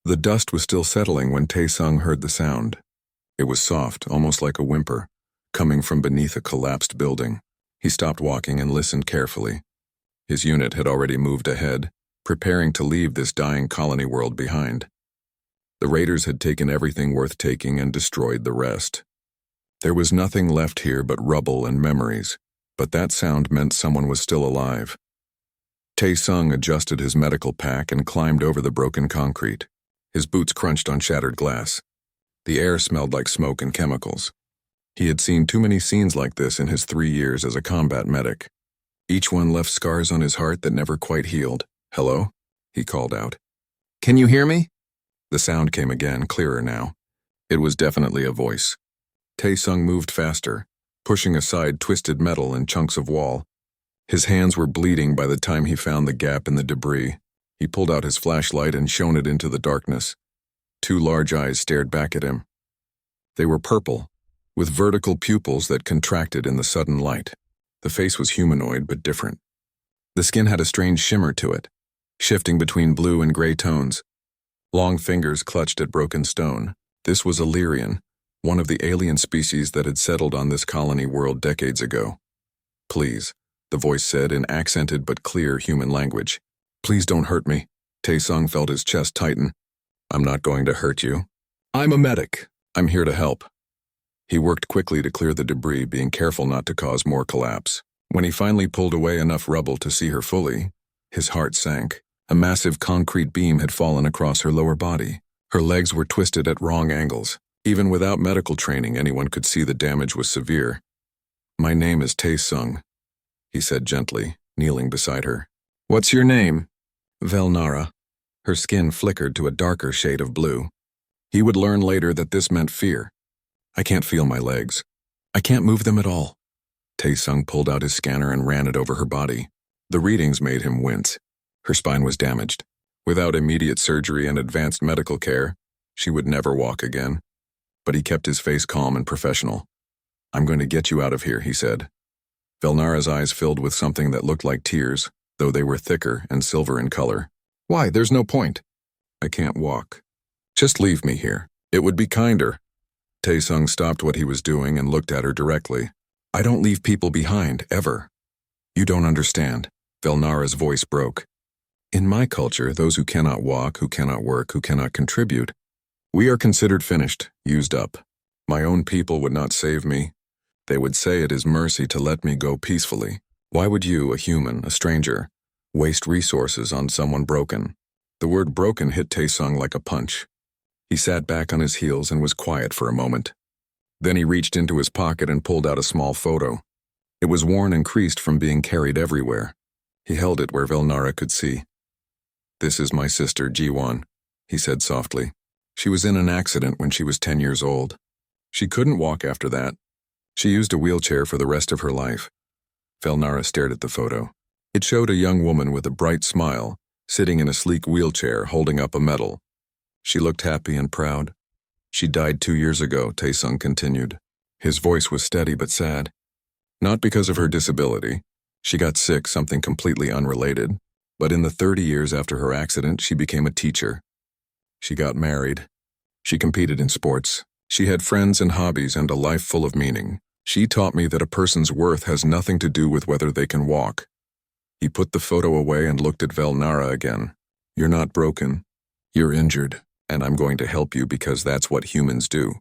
The dust was still settling when Tae-sung heard the sound. It was soft, almost like a whimper, coming from beneath a collapsed building. He stopped walking and listened carefully. His unit had already moved ahead, preparing to leave this dying colony world behind. The raiders had taken everything worth taking and destroyed the rest. There was nothing left here but rubble and memories, but that sound meant someone was still alive. Tae-sung adjusted his medical pack and climbed over the broken concrete. His boots crunched on shattered glass. The air smelled like smoke and chemicals. He had seen too many scenes like this in his 3 years as a combat medic. Each one left scars on his heart that never quite healed. "Hello?" he called out. "Can you hear me?" The sound came again, clearer now. It was definitely a voice. Tae-sung moved faster, pushing aside twisted metal and chunks of wall. His hands were bleeding by the time he found the gap in the debris. He pulled out his flashlight and shone it into the darkness. 2 large eyes stared back at him. They were purple, with vertical pupils that contracted in the sudden light. The face was humanoid but different. The skin had a strange shimmer to it, shifting between blue and gray tones. Long fingers clutched at broken stone. This was Illyrian, one of the alien species that had settled on this colony world decades ago. "Please," the voice said in accented but clear human language. "Please don't hurt me." Tae-sung felt his chest tighten. "I'm not going to hurt you. I'm a medic. I'm here to help." He worked quickly to clear the debris, being careful not to cause more collapse. When he finally pulled away enough rubble to see her fully, his heart sank. A massive concrete beam had fallen across her lower body. Her legs were twisted at wrong angles. Even without medical training, anyone could see the damage was severe. "My name is Tae-sung," he said gently, kneeling beside her. "What's your name?" "Velnara." Her skin flickered to a darker shade of blue. He would learn later that this meant fear. "I can't feel my legs. I can't move them at all." Tae-sung pulled out his scanner and ran it over her body. The readings made him wince. Her spine was damaged. Without immediate surgery and advanced medical care, she would never walk again. But he kept his face calm and professional. "I'm going to get you out of here," he said. Velnara's eyes filled with something that looked like tears, though they were thicker and silver in color. "Why? There's no point." "I can't walk. Just leave me here. It would be kinder." Tae-sung stopped what he was doing and looked at her directly. "I don't leave people behind, ever." "You don't understand." Velnara's voice broke. "In my culture, those who cannot walk, who cannot work, who cannot contribute, we are considered finished, used up. My own people would not save me. They would say it is mercy to let me go peacefully. Why would you, a human, a stranger, waste resources on someone broken?" The word broken hit Tae-sung like a punch. He sat back on his heels and was quiet for a moment. Then he reached into his pocket and pulled out a small photo. It was worn and creased from being carried everywhere. He held it where Velnara could see. "This is my sister, Jiwon," he said softly. "She was in an accident when she was 10 years old. She couldn't walk after that. She used a wheelchair for the rest of her life." Velnara stared at the photo. It showed a young woman with a bright smile, sitting in a sleek wheelchair holding up a medal. She looked happy and proud. "She died 2 years ago," Tae-sung continued. His voice was steady but sad. "Not because of her disability. She got sick, something completely unrelated. But in the 30 years after her accident, she became a teacher. She got married. She competed in sports. She had friends and hobbies and a life full of meaning. She taught me that a person's worth has nothing to do with whether they can walk." He put the photo away and looked at Velnara again. "You're not broken. You're injured, and I'm going to help you because that's what humans do.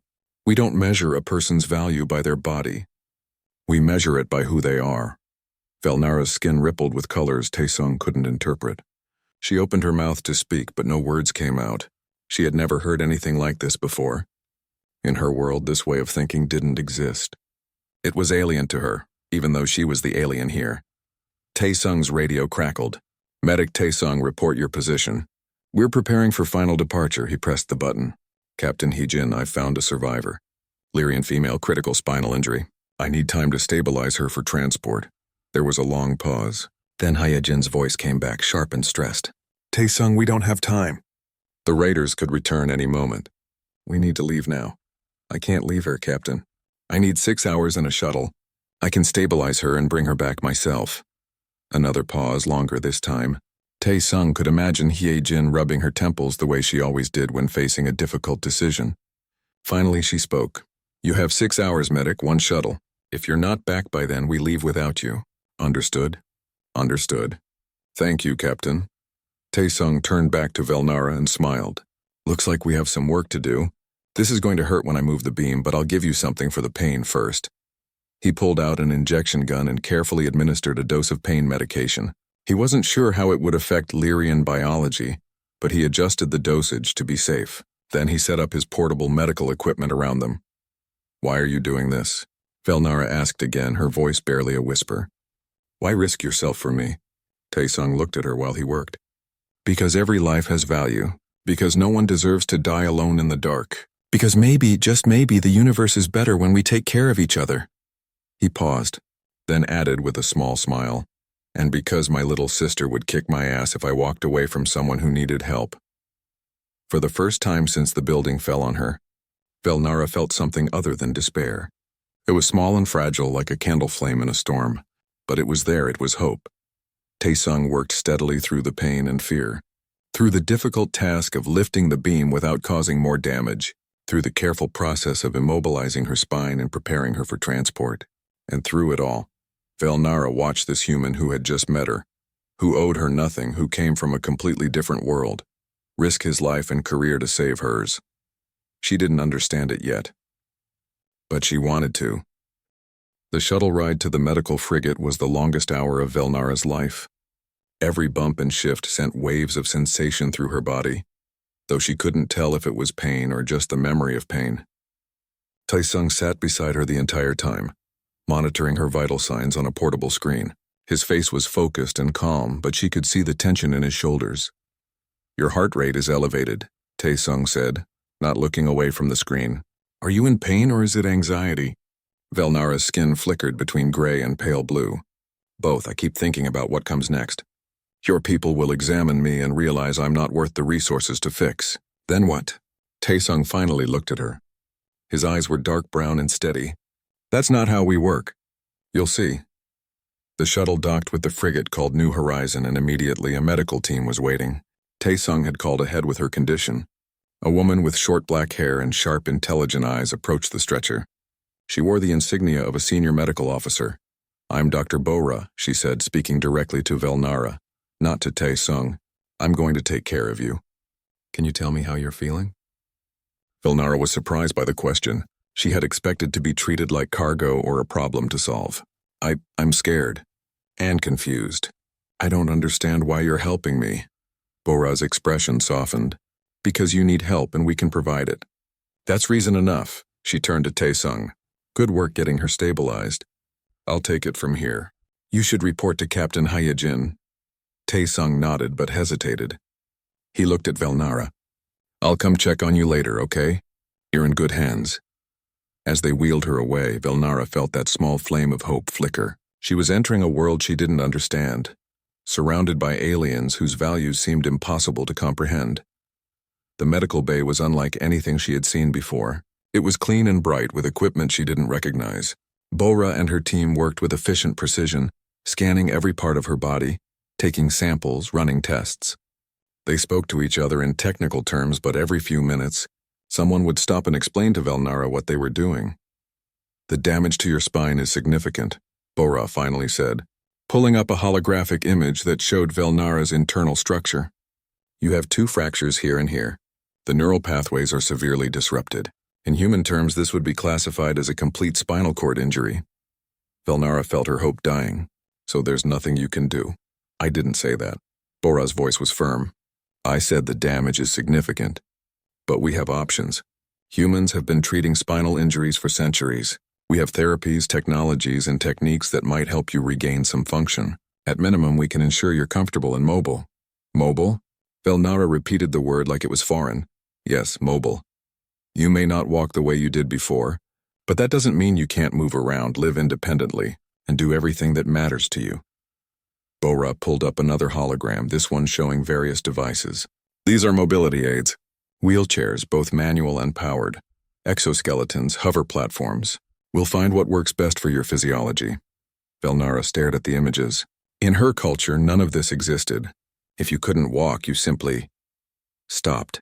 We don't measure a person's value by their body. We measure it by who they are." Velnara's skin rippled with colors Tae-sung couldn't interpret. She opened her mouth to speak, but no words came out. She had never heard anything like this before. In her world, this way of thinking didn't exist. It was alien to her, even though she was the alien here. Tae-sung's radio crackled. "Medic Tae-sung, report your position." "We're preparing for final departure," he pressed the button. "Captain Heejin, I've found a survivor. Lyrian female, critical spinal injury. I need time to stabilize her for transport." There was a long pause. Then Hyejin's voice came back, sharp and stressed. "Tae-sung, we don't have time." The raiders could return any moment. "We need to leave now." "I can't leave her, Captain. I need 6 hours in a shuttle. I can stabilize her and bring her back myself." Another pause, longer this time. Tae-sung could imagine Hye-jin rubbing her temples the way she always did when facing a difficult decision. Finally, she spoke. "You have 6 hours, medic, 1 shuttle. If you're not back by then, we leave without you. Understood?" "Understood. Thank you, Captain." Tae-sung turned back to Velnara and smiled. "Looks like we have some work to do. This is going to hurt when I move the beam, but I'll give you something for the pain first." He pulled out an injection gun and carefully administered a dose of pain medication. He wasn't sure how it would affect Lyrian biology, but he adjusted the dosage to be safe. Then he set up his portable medical equipment around them. "Why are you doing this?" Velnara asked again, her voice barely a whisper. "Why risk yourself for me?" Tae-sung looked at her while he worked. "Because every life has value. Because no one deserves to die alone in the dark. Because maybe, just maybe, the universe is better when we take care of each other." He paused, then added with a small smile, "And because my little sister would kick my ass if I walked away from someone who needed help." For the first time since the building fell on her, Velnara felt something other than despair. It was small and fragile like a candle flame in a storm, but it was there, it was hope. Tae-sung worked steadily through the pain and fear, through the difficult task of lifting the beam without causing more damage, through the careful process of immobilizing her spine and preparing her for transport. And through it all, Velnara watched this human who had just met her, who owed her nothing, who came from a completely different world, risk his life and career to save hers. She didn't understand it yet, but she wanted to. The shuttle ride to the medical frigate was the longest hour of Velnara's life. Every bump and shift sent waves of sensation through her body, though she couldn't tell if it was pain or just the memory of pain. Tae-sung sat beside her the entire time, monitoring her vital signs on a portable screen. His face was focused and calm, but she could see the tension in his shoulders. "Your heart rate is elevated," Tae-sung said, not looking away from the screen. "Are you in pain or is it anxiety?" Velnara's skin flickered between gray and pale blue. "Both. I keep thinking about what comes next. Your people will examine me and realize I'm not worth the resources to fix. Then what?" Tae-sung finally looked at her. His eyes were dark brown and steady. "That's not how we work. You'll see." The shuttle docked with the frigate called New Horizon, and immediately a medical team was waiting. Tae-sung had called ahead with her condition. A woman with short black hair and sharp, intelligent eyes approached the stretcher. She wore the insignia of a senior medical officer. "I'm Dr. Bora," she said, speaking directly to Velnara, not to Tae-sung. "I'm going to take care of you. Can you tell me how you're feeling?" Velnara was surprised by the question. She had expected to be treated like cargo or a problem to solve. I'm scared. And confused. I don't understand why you're helping me." Bora's expression softened. "Because you need help and we can provide it." "That's reason enough." She turned to Tae-sung. "Good work getting her stabilized. I'll take it from here. You should report to Captain Hye-jin." Tae-sung nodded but hesitated. He looked at Velnara. "I'll come check on you later, okay? You're in good hands." As they wheeled her away, Velnara felt that small flame of hope flicker. She was entering a world she didn't understand, surrounded by aliens whose values seemed impossible to comprehend. The medical bay was unlike anything she had seen before. It was clean and bright with equipment she didn't recognize. Bora and her team worked with efficient precision, scanning every part of her body, taking samples, running tests. They spoke to each other in technical terms, but every few minutes, someone would stop and explain to Velnara what they were doing. "The damage to your spine is significant," Bora finally said, pulling up a holographic image that showed Velnara's internal structure. "You have 2 fractures here and here. The neural pathways are severely disrupted. In human terms, this would be classified as a complete spinal cord injury." Velnara felt her hope dying. "So there's nothing you can do." "I didn't say that." Bora's voice was firm. "I said the damage is significant. But we have options. Humans have been treating spinal injuries for centuries. We have therapies, technologies, and techniques that might help you regain some function. At minimum, we can ensure you're comfortable and mobile." "Mobile?" Velnara repeated the word like it was foreign. "Yes, mobile. You may not walk the way you did before, but that doesn't mean you can't move around, live independently, and do everything that matters to you." Bora pulled up another hologram, this one showing various devices. "These are mobility aids. Wheelchairs, both manual and powered. Exoskeletons, hover platforms. We'll find what works best for your physiology." Velnara stared at the images. In her culture, none of this existed. If you couldn't walk, you simply stopped.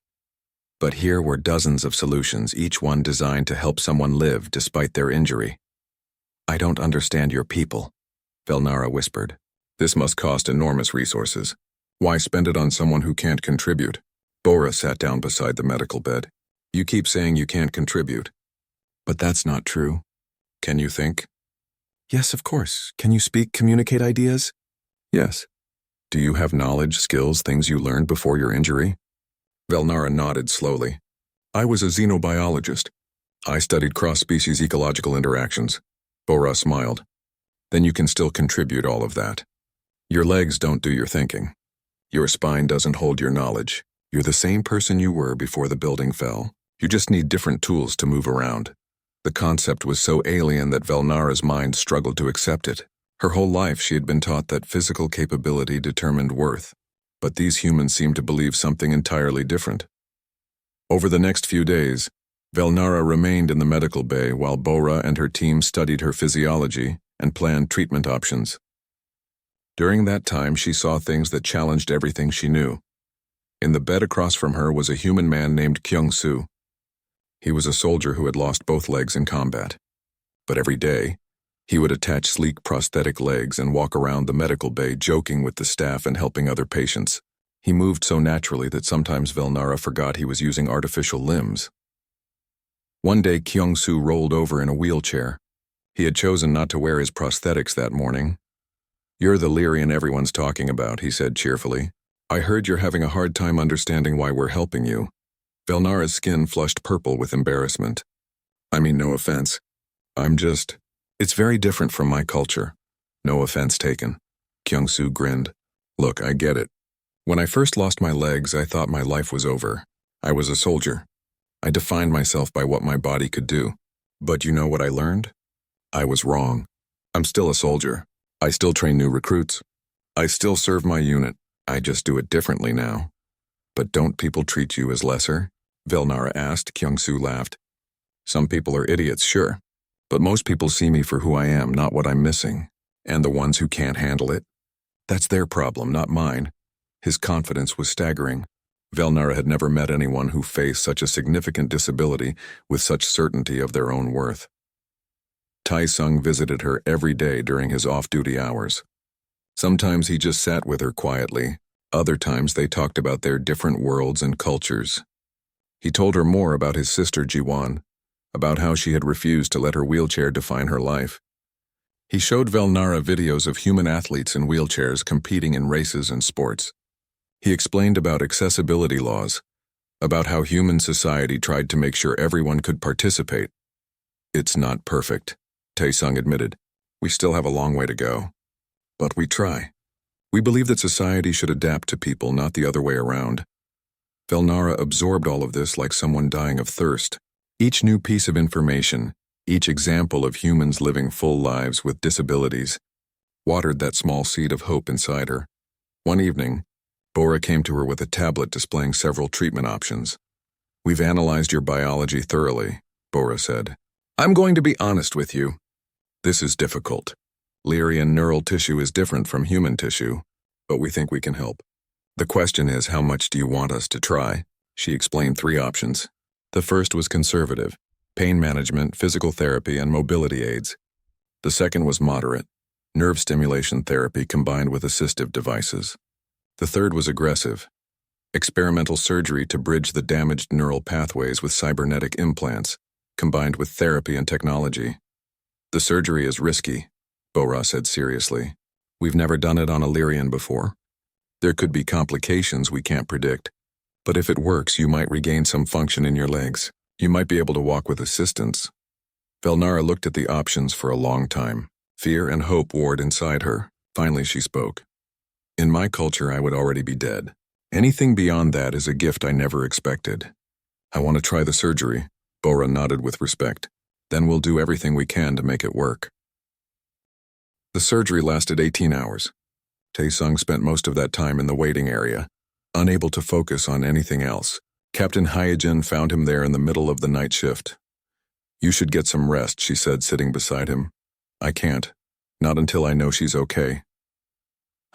But here were dozens of solutions, each one designed to help someone live despite their injury. I don't understand your people, Velnara whispered. This must cost enormous resources. Why spend it on someone who can't contribute? Bora sat down beside the medical bed. You keep saying you can't contribute. But that's not true. Can you think? Yes, of course. Can you speak, communicate ideas? Yes. Do you have knowledge, skills, things you learned before your injury? Velnara nodded slowly. I was a xenobiologist. I studied cross-species ecological interactions. Bora smiled. Then you can still contribute all of that. Your legs don't do your thinking. Your spine doesn't hold your knowledge. You're the same person you were before the building fell. You just need different tools to move around. The concept was so alien that Velnara's mind struggled to accept it. Her whole life she had been taught that physical capability determined worth. But these humans seemed to believe something entirely different. Over the next few days, Velnara remained in the medical bay while Bora and her team studied her physiology and planned treatment options. During that time, she saw things that challenged everything she knew. In the bed across from her was a human man named Kyung-soo. He was a soldier who had lost both legs in combat. But every day, he would attach sleek prosthetic legs and walk around the medical bay joking with the staff and helping other patients. He moved so naturally that sometimes Velnara forgot he was using artificial limbs. One day, Kyung-soo rolled over in a wheelchair. He had chosen not to wear his prosthetics that morning. You're the Lyrian everyone's talking about, he said cheerfully. I heard you're having a hard time understanding why we're helping you. Velnara's skin flushed purple with embarrassment. I mean, no offense. It's very different from my culture. No offense taken. Kyung-soo grinned. Look, I get it. When I first lost my legs, I thought my life was over. I was a soldier. I defined myself by what my body could do. But you know what I learned? I was wrong. I'm still a soldier. I still train new recruits. I still serve my unit. I just do it differently now. But don't people treat you as lesser? Velnara asked. Kyung-soo laughed. Some people are idiots, sure. But most people see me for who I am, not what I'm missing. And the ones who can't handle it? That's their problem, not mine. His confidence was staggering. Velnara had never met anyone who faced such a significant disability with such certainty of their own worth. Tai-sung visited her every day during his off-duty hours. Sometimes he just sat with her quietly. Other times they talked about their different worlds and cultures. He told her more about his sister Jiwon, about how she had refused to let her wheelchair define her life. He showed Velnara videos of human athletes in wheelchairs competing in races and sports. He explained about accessibility laws, about how human society tried to make sure everyone could participate. It's not perfect, Tae-sung admitted. We still have a long way to go. But we try. We believe that society should adapt to people, not the other way around. Velnara absorbed all of this like someone dying of thirst. Each new piece of information, each example of humans living full lives with disabilities, watered that small seed of hope inside her. One evening, Bora came to her with a tablet displaying several treatment options. We've analyzed your biology thoroughly, Bora said. I'm going to be honest with you. This is difficult. Lyrian neural tissue is different from human tissue, but we think we can help. The question is, how much do you want us to try? She explained 3 options. The first was conservative, pain management, physical therapy, and mobility aids. The second was moderate, nerve stimulation therapy combined with assistive devices. The third was aggressive, experimental surgery to bridge the damaged neural pathways with cybernetic implants, combined with therapy and technology. The surgery is risky, Bora said seriously. We've never done it on a Lyrian before. There could be complications we can't predict. But if it works, you might regain some function in your legs. You might be able to walk with assistance. Velnara looked at the options for a long time. Fear and hope warred inside her. Finally, she spoke. In my culture, I would already be dead. Anything beyond that is a gift I never expected. I want to try the surgery. Bora nodded with respect. Then we'll do everything we can to make it work. The surgery lasted 18 hours. Tae-sung spent most of that time in the waiting area, unable to focus on anything else. Captain Hyejin found him there in the middle of the night shift. You should get some rest, she said, sitting beside him. I can't. Not until I know she's okay.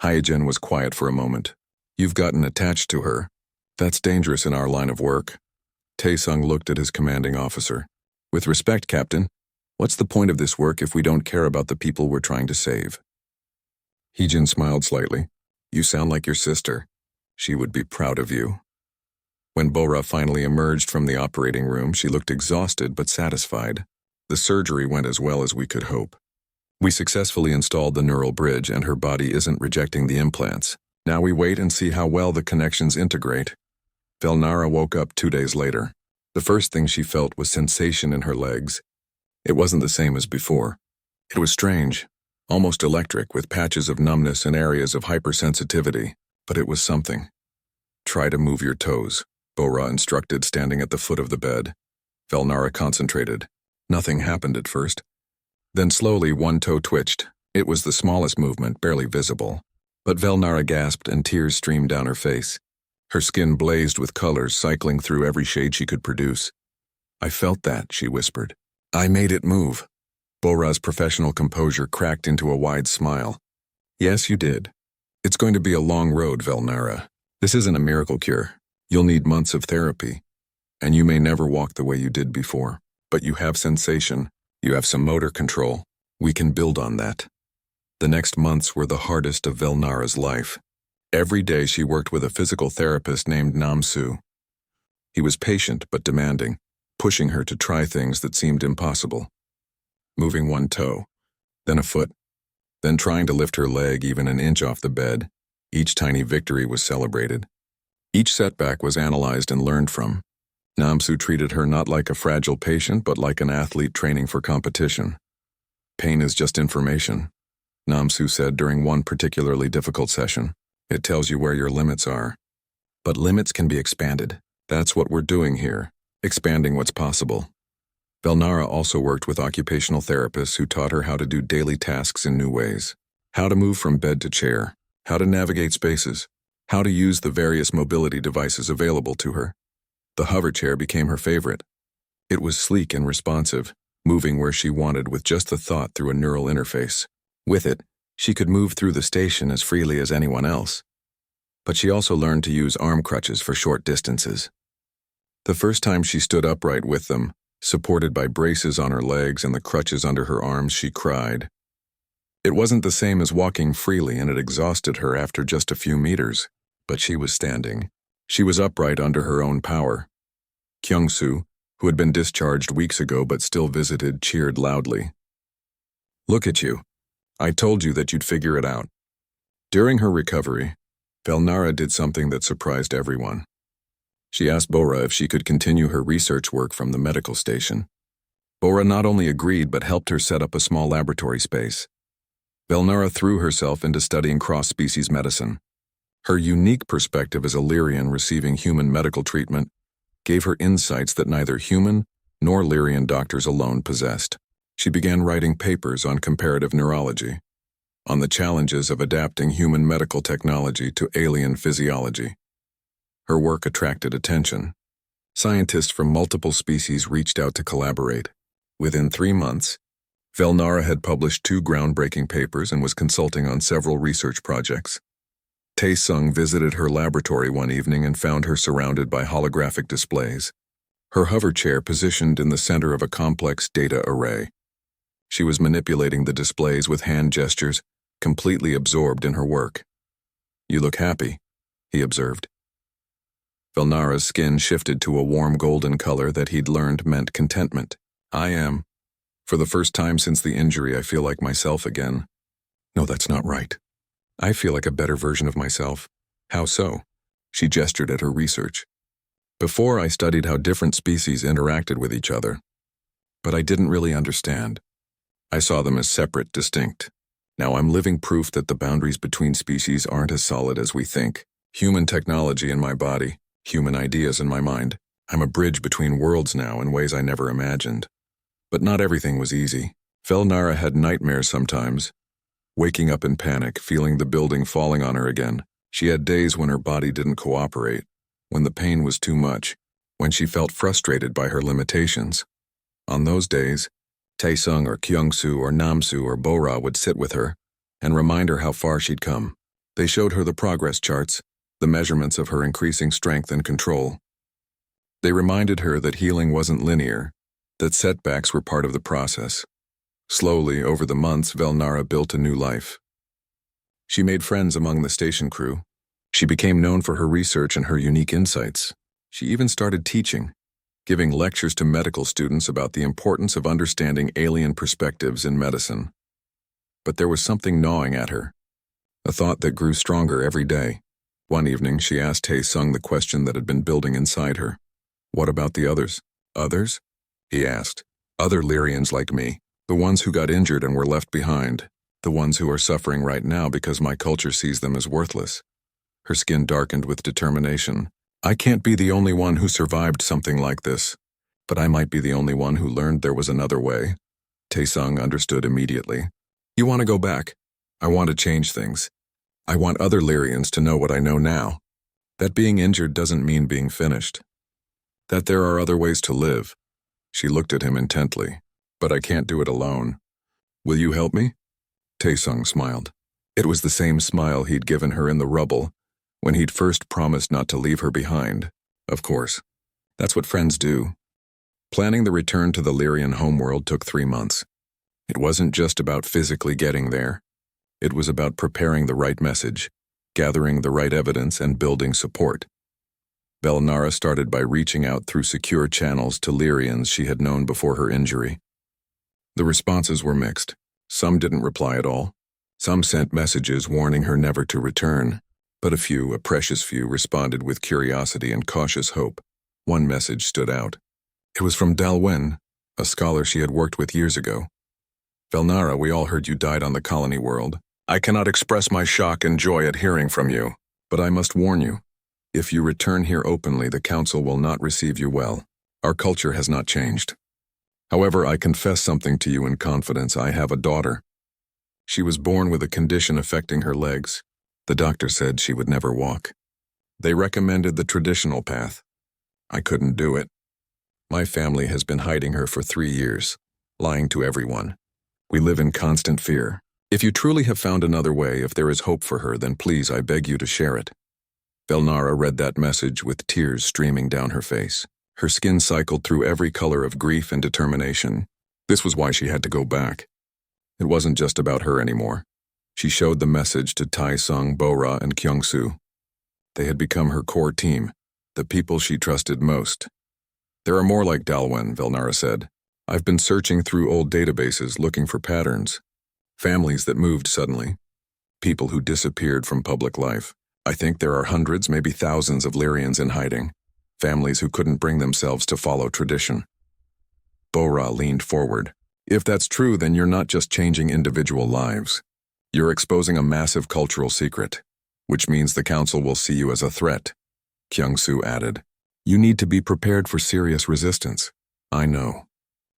Hyejin was quiet for a moment. You've gotten attached to her. That's dangerous in our line of work. Taesung looked at his commanding officer. With respect, Captain, what's the point of this work if we don't care about the people we're trying to save? Heejin smiled slightly. You sound like your sister. She would be proud of you. When Bora finally emerged from the operating room, she looked exhausted but satisfied. The surgery went as well as we could hope. We successfully installed the neural bridge and her body isn't rejecting the implants. Now we wait and see how well the connections integrate. Velnara woke up 2 days later. The first thing she felt was sensation in her legs. It wasn't the same as before. It was strange, almost electric, with patches of numbness and areas of hypersensitivity, but it was something. Try to move your toes, Bora instructed, standing at the foot of the bed. Velnara concentrated. Nothing happened at first. Then slowly one toe twitched. It was the smallest movement, barely visible. But Velnara gasped and tears streamed down her face. Her skin blazed with colors cycling through every shade she could produce. I felt that, she whispered. I made it move. Bora's professional composure cracked into a wide smile. Yes, you did. It's going to be a long road, Velnara. This isn't a miracle cure. You'll need months of therapy. And you may never walk the way you did before. But you have sensation. You have some motor control. We can build on that. The next months were the hardest of Velnara's life. Every day she worked with a physical therapist named Namsu. He was patient but demanding, pushing her to try things that seemed impossible. Moving one toe, then a foot, then trying to lift her leg even an inch off the bed. Each tiny victory was celebrated. Each setback was analyzed and learned from. Namsu treated her not like a fragile patient but like an athlete training for competition. Pain is just information, Namsu said during one particularly difficult session. It tells you where your limits are. But limits can be expanded. That's what we're doing here, expanding what's possible. Velnara also worked with occupational therapists who taught her how to do daily tasks in new ways. How to move from bed to chair, how to navigate spaces, how to use the various mobility devices available to her. The hover chair became her favorite. It was sleek and responsive, moving where she wanted with just the thought through a neural interface. With it, she could move through the station as freely as anyone else. But she also learned to use arm crutches for short distances. The first time she stood upright with them, supported by braces on her legs and the crutches under her arms, she cried. It wasn't the same as walking freely, and it exhausted her after just a few meters. But she was standing. She was upright under her own power. Kyung-soo, who had been discharged weeks ago but still visited, cheered loudly. Look at you. I told you that you'd figure it out. During her recovery, Velnara did something that surprised everyone. She asked Bora if she could continue her research work from the medical station. Bora not only agreed but helped her set up a small laboratory space. Velnara threw herself into studying cross-species medicine. Her unique perspective as a Lyrian receiving human medical treatment gave her insights that neither human nor Lyrian doctors alone possessed. She began writing papers on comparative neurology, on the challenges of adapting human medical technology to alien physiology. Her work attracted attention. Scientists from multiple species reached out to collaborate. Within 3 months, Velnara had published 2 groundbreaking papers and was consulting on several research projects. Taesung visited her laboratory one evening and found her surrounded by holographic displays, her hover chair positioned in the center of a complex data array. She was manipulating the displays with hand gestures, completely absorbed in her work. You look happy, he observed. Velnara's skin shifted to a warm golden color that he'd learned meant contentment. I am. For the first time since the injury, I feel like myself again. No, that's not right. I feel like a better version of myself. How so? She gestured at her research. Before, I studied how different species interacted with each other. But I didn't really understand. I saw them as separate, distinct. Now I'm living proof that the boundaries between species aren't as solid as we think. Human technology in my body, human ideas in my mind. I'm a bridge between worlds now in ways I never imagined. But not everything was easy. Velnara had nightmares sometimes, waking up in panic, feeling the building falling on her again. She had days when her body didn't cooperate, when the pain was too much, when she felt frustrated by her limitations. On those days, Taesung or Kyung-soo or Namsu or Bora would sit with her and remind her how far she'd come. They showed her the progress charts, the measurements of her increasing strength and control. They reminded her that healing wasn't linear, that setbacks were part of the process. Slowly, over the months, Velnara built a new life. She made friends among the station crew. She became known for her research and her unique insights. She even started teaching, giving lectures to medical students about the importance of understanding alien perspectives in medicine. But there was something gnawing at her, a thought that grew stronger every day. One evening, she asked Tae-sung the question that had been building inside her. What about the others? Others? He asked. Other Lyrians like me, the ones who got injured and were left behind, the ones who are suffering right now because my culture sees them as worthless. Her skin darkened with determination. I can't be the only one who survived something like this, but I might be the only one who learned there was another way. Tae-sung understood immediately. You want to go back? I want to change things. I want other Lyrians to know what I know now. That being injured doesn't mean being finished. That there are other ways to live. She looked at him intently. But I can't do it alone. Will you help me? Tae-sung smiled. It was the same smile he'd given her in the rubble, when he'd first promised not to leave her behind. Of course. That's what friends do. Planning the return to the Lyrian homeworld took 3 months. It wasn't just about physically getting there. It was about preparing the right message, gathering the right evidence, and building support. Velnara started by reaching out through secure channels to Lyrians she had known before her injury. The responses were mixed. Some didn't reply at all. Some sent messages warning her never to return. But a precious few, responded with curiosity and cautious hope. One message stood out. It was from Dalwen, a scholar she had worked with years ago. Velnara, we all heard you died on the colony world. I cannot express my shock and joy at hearing from you, but I must warn you. If you return here openly, the Council will not receive you well. Our culture has not changed. However, I confess something to you in confidence. I have a daughter. She was born with a condition affecting her legs. The doctor said she would never walk. They recommended the traditional path. I couldn't do it. My family has been hiding her for 3 years, lying to everyone. We live in constant fear. If you truly have found another way, if there is hope for her, then please, I beg you to share it. Velnara read that message with tears streaming down her face. Her skin cycled through every color of grief and determination. This was why she had to go back. It wasn't just about her anymore. She showed the message to Tae-sung, Bora, and Kyung-soo. They had become her core team, the people she trusted most. There are more like Dalwen, Velnara said. I've been searching through old databases looking for patterns. Families that moved suddenly. People who disappeared from public life. I think there are hundreds, maybe thousands of Lyrians in hiding. Families who couldn't bring themselves to follow tradition. Bora leaned forward. If that's true, then you're not just changing individual lives. You're exposing a massive cultural secret, which means the Council will see you as a threat. Kyung-soo added. You need to be prepared for serious resistance. I know.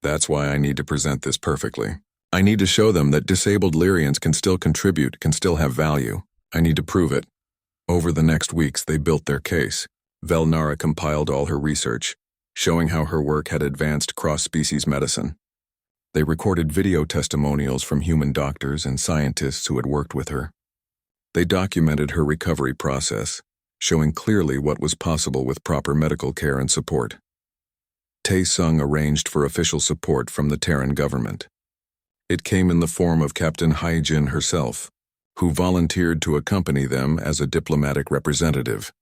That's why I need to present this perfectly. I need to show them that disabled Lyrians can still contribute, can still have value. I need to prove it. Over the next weeks, they built their case. Velnara compiled all her research, showing how her work had advanced cross-species medicine. They recorded video testimonials from human doctors and scientists who had worked with her. They documented her recovery process, showing clearly what was possible with proper medical care and support. Tae-sung arranged for official support from the Terran government. It came in the form of Captain Hae-jin herself, who volunteered to accompany them as a diplomatic representative.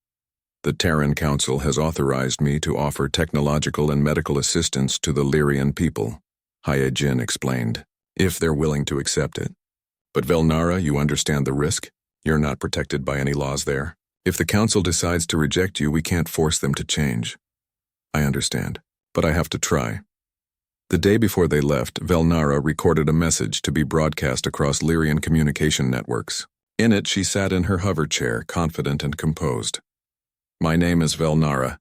The Terran Council has authorized me to offer technological and medical assistance to the Lyrian people, Hae-jin explained, if they're willing to accept it. But Velnara, you understand the risk? You're not protected by any laws there. If the Council decides to reject you, we can't force them to change. I understand, but I have to try. The day before they left, Velnara recorded a message to be broadcast across Lyrian communication networks. In it, she sat in her hover chair, confident and composed. My name is Velnara,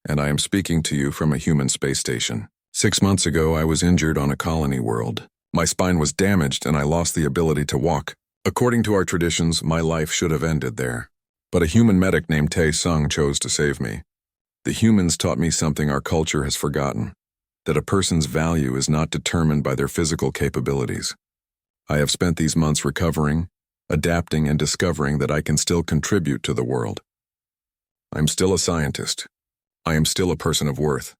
and I am speaking to you from a human space station. 6 months ago, I was injured on a colony world. My spine was damaged and I lost the ability to walk. According to our traditions, my life should have ended there. But a human medic named Tae-sung chose to save me. The humans taught me something our culture has forgotten, that a person's value is not determined by their physical capabilities. I have spent these months recovering, adapting, and discovering that I can still contribute to the world. I'm still a scientist. I am still a person of worth.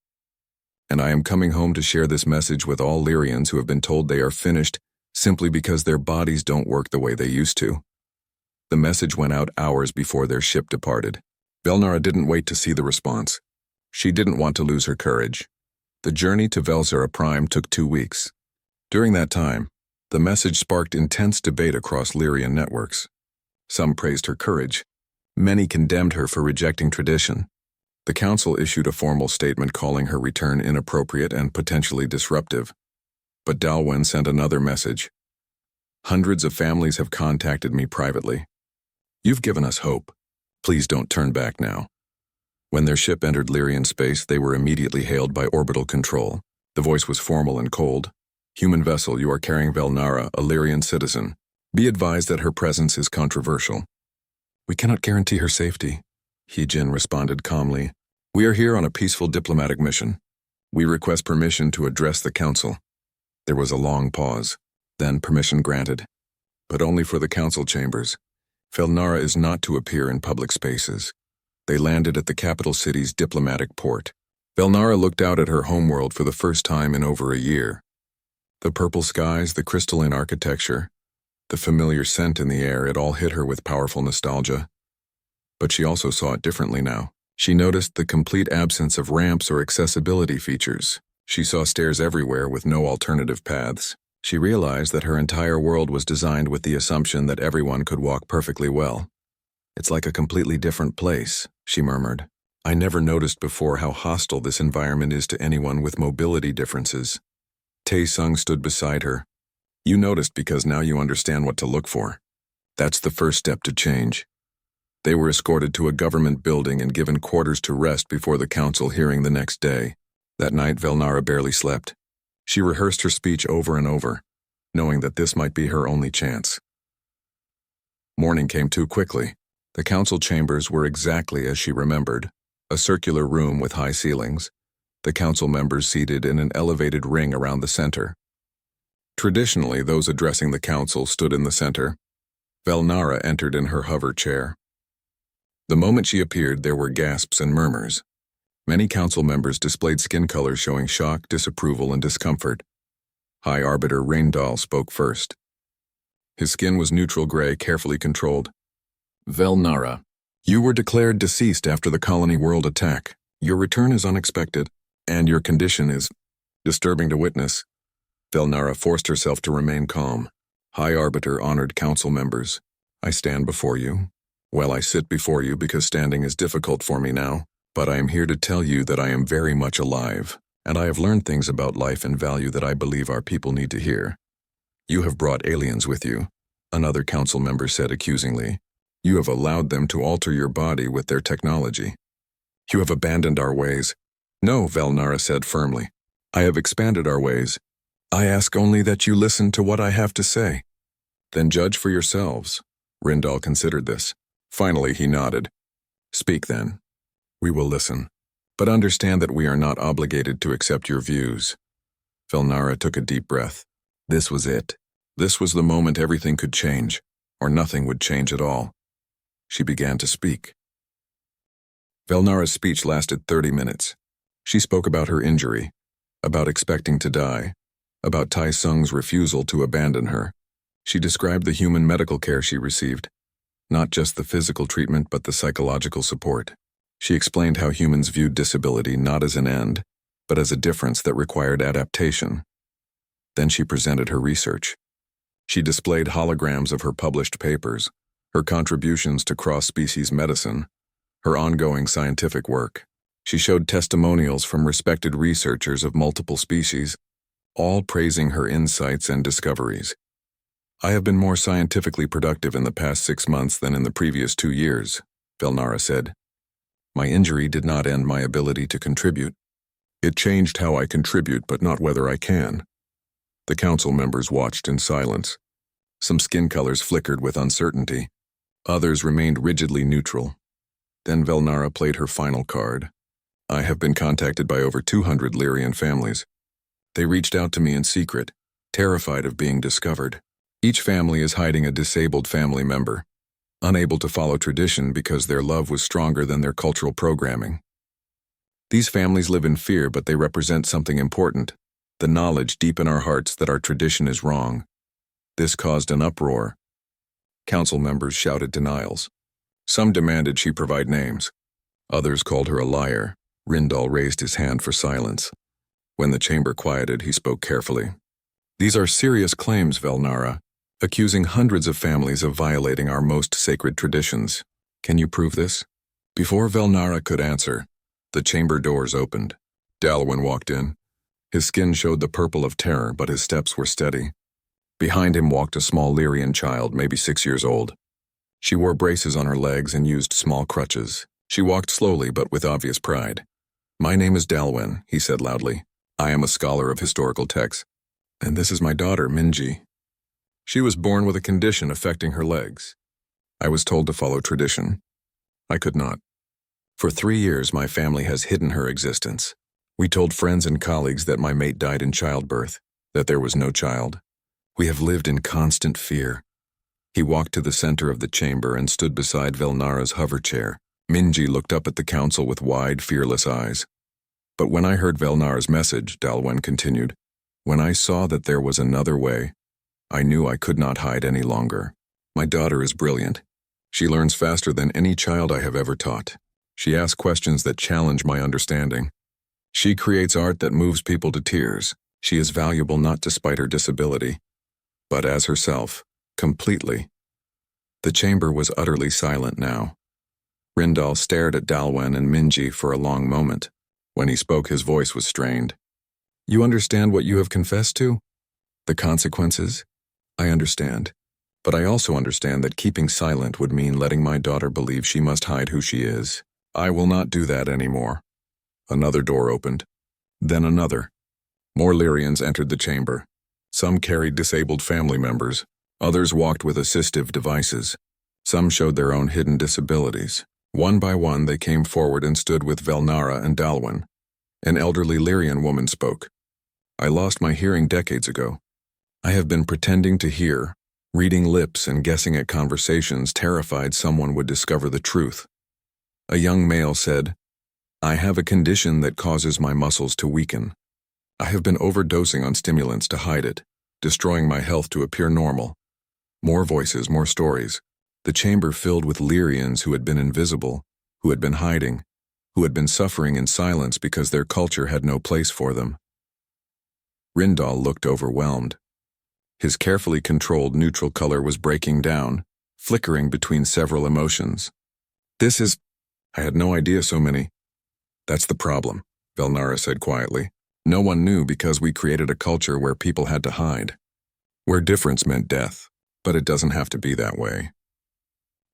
And I am coming home to share this message with all Lyrians who have been told they are finished simply because their bodies don't work the way they used to. The message went out hours before their ship departed. Velnara didn't wait to see the response. She didn't want to lose her courage. The journey to Velzera Prime took 2 weeks. During that time, the message sparked intense debate across Lyrian networks. Some praised her courage. Many condemned her for rejecting tradition. The council issued a formal statement calling her return inappropriate and potentially disruptive. But Dalwyn sent another message. Hundreds of families have contacted me privately. You've given us hope. Please don't turn back now. When their ship entered Lyrian space, they were immediately hailed by orbital control. The voice was formal and cold. Human vessel, you are carrying Velnara, a Lyrian citizen. Be advised that her presence is controversial. We cannot guarantee her safety. Heejin responded calmly. We are here on a peaceful diplomatic mission. We request permission to address the council. There was a long pause. Then permission granted. But only for the council chambers. Velnara is not to appear in public spaces. They landed at the capital city's diplomatic port. Velnara looked out at her homeworld for the first time in over a year. The purple skies, the crystalline architecture, the familiar scent in the air, it all hit her with powerful nostalgia. But she also saw it differently now. She noticed the complete absence of ramps or accessibility features. She saw stairs everywhere with no alternative paths. She realized that her entire world was designed with the assumption that everyone could walk perfectly well. It's like a completely different place, she murmured. I never noticed before how hostile this environment is to anyone with mobility differences. Tae-sung stood beside her. You noticed because now you understand what to look for. That's the first step to change. They were escorted to a government building and given quarters to rest before the council hearing the next day. That night, Velnara barely slept. She rehearsed her speech over and over, knowing that this might be her only chance. Morning came too quickly. The council chambers were exactly as she remembered, a circular room with high ceilings, the council members seated in an elevated ring around the center. Traditionally, those addressing the council stood in the center. Velnara entered in her hover chair. The moment she appeared, there were gasps and murmurs. Many council members displayed skin colors showing shock, disapproval, and discomfort. High Arbiter Raindal spoke first. His skin was neutral gray, carefully controlled. Velnara, you were declared deceased after the colony world attack. Your return is unexpected, and your condition is disturbing to witness. Velnara forced herself to remain calm. High Arbiter honored council members. I stand before you. Well, I sit before you because standing is difficult for me now. But I am here to tell you that I am very much alive, and I have learned things about life and value that I believe our people need to hear. You have brought aliens with you, another council member said accusingly. You have allowed them to alter your body with their technology. You have abandoned our ways. No, Velnara said firmly. I have expanded our ways. I ask only that you listen to what I have to say. Then judge for yourselves. Rindal considered this. Finally, he nodded. Speak then. We will listen, but understand that we are not obligated to accept your views. Velnara took a deep breath. This was it. This was the moment everything could change, or nothing would change at all. She began to speak. Velnara's speech lasted 30 minutes. She spoke about her injury, about expecting to die, about Tae-sung's refusal to abandon her. She described the human medical care she received, not just the physical treatment but the psychological support. She explained how humans viewed disability not as an end, but as a difference that required adaptation. Then she presented her research. She displayed holograms of her published papers, her contributions to cross-species medicine, her ongoing scientific work. She showed testimonials from respected researchers of multiple species, all praising her insights and discoveries. I have been more scientifically productive in the past 6 months than in the previous 2 years, Velnara said. My injury did not end my ability to contribute. It changed how I contribute, but not whether I can. The council members watched in silence. Some skin colors flickered with uncertainty. Others remained rigidly neutral. Then Velnara played her final card. I have been contacted by over 200 Lyrian families. They reached out to me in secret, terrified of being discovered. Each family is hiding a disabled family member. unable to follow tradition because their love was stronger than their cultural programming. These families live in fear, but they represent something important, the knowledge deep in our hearts that our tradition is wrong. This caused an uproar. Council members shouted denials. Some demanded she provide names. Others called her a liar. Rindal raised his hand for silence. When the chamber quieted, he spoke carefully. These are serious claims, Velnara, accusing hundreds of families of violating our most sacred traditions. Can you prove this? Before Velnara could answer, the chamber doors opened. Dalwyn walked in. His skin showed the purple of terror, but his steps were steady. Behind him walked a small Lyrian child, maybe 6 years old. She wore braces on her legs and used small crutches. She walked slowly, but with obvious pride. "My name is Dalwyn," he said loudly. "I am a scholar of historical texts. And this is my daughter, Minji. She was born with a condition affecting her legs. I was told to follow tradition. I could not. For 3 years, my family has hidden her existence. We told friends and colleagues that my mate died in childbirth, that there was no child. We have lived in constant fear." He walked to the center of the chamber and stood beside Velnara's hover chair. Minji looked up at the council with wide, fearless eyes. "But when I heard Velnara's message," Dalwyn continued, "when I saw that there was another way, I knew I could not hide any longer. My daughter is brilliant. She learns faster than any child I have ever taught. She asks questions that challenge my understanding. She creates art that moves people to tears. She is valuable not despite her disability, but as herself, completely." The chamber was utterly silent now. Rindal stared at Dalwyn and Minji for a long moment. When he spoke, his voice was strained. "You understand what you have confessed to? The consequences? I understand. But I also understand that keeping silent would mean letting my daughter believe she must hide who she is. I will not do that anymore." Another door opened. Then another. More Lyrians entered the chamber. Some carried disabled family members. Others walked with assistive devices. Some showed their own hidden disabilities. One by one, they came forward and stood with Velnara and Dalwyn. An elderly Lyrian woman spoke. "I lost my hearing decades ago. I have been pretending to hear, reading lips and guessing at conversations, terrified someone would discover the truth." A young male said, "I have a condition that causes my muscles to weaken. I have been overdosing on stimulants to hide it, destroying my health to appear normal." More voices, more stories. The chamber filled with Lyrians who had been invisible, who had been hiding, who had been suffering in silence because their culture had no place for them. Rindal looked overwhelmed. His carefully controlled neutral color was breaking down, flickering between several emotions. I had no idea so many." "That's the problem," Velnara said quietly. "No one knew because we created a culture where people had to hide, where difference meant death, but it doesn't have to be that way.